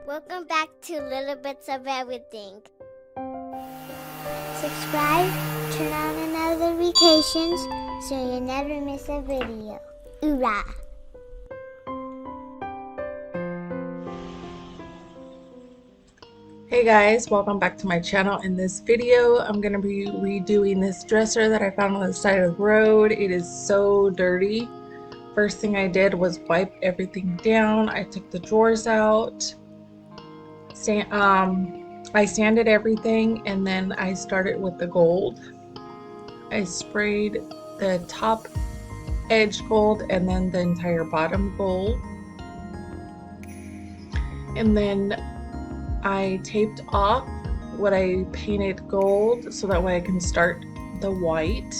Welcome back to Little Bits of Everything. Subscribe, turn on notifications so you never miss a video. Hoorah! Hey guys, welcome back to my channel. In this video, I'm going to be redoing this dresser that I found on the side of the road. It is so dirty. First thing I did was wipe everything down. I took the drawers out. I sanded everything and then I started with the gold. I sprayed the top edge gold and then the entire bottom gold. And then I taped off what I painted gold so that way I can start the white.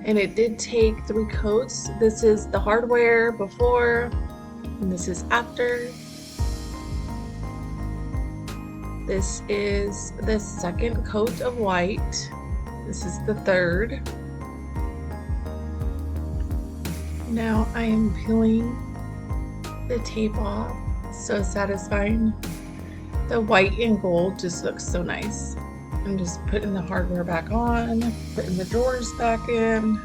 And it did take 3 coats. This is the hardware before and this is after. This is the second coat of white. This is the third. Now I am peeling the tape off. So satisfying. The white and gold just looks so nice. I'm just putting the hardware back on, putting the drawers back in.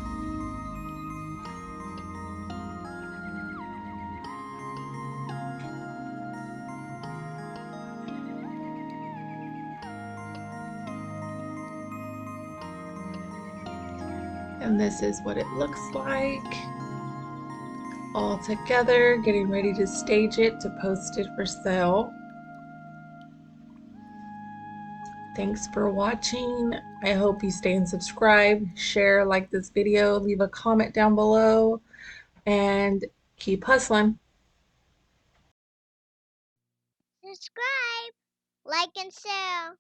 And this is what it looks like all together, getting ready to stage it to post it for sale. Thanks for watching. I hope you stay and subscribe, share, like this video, leave a comment down below, and keep hustling. Subscribe, like, and share.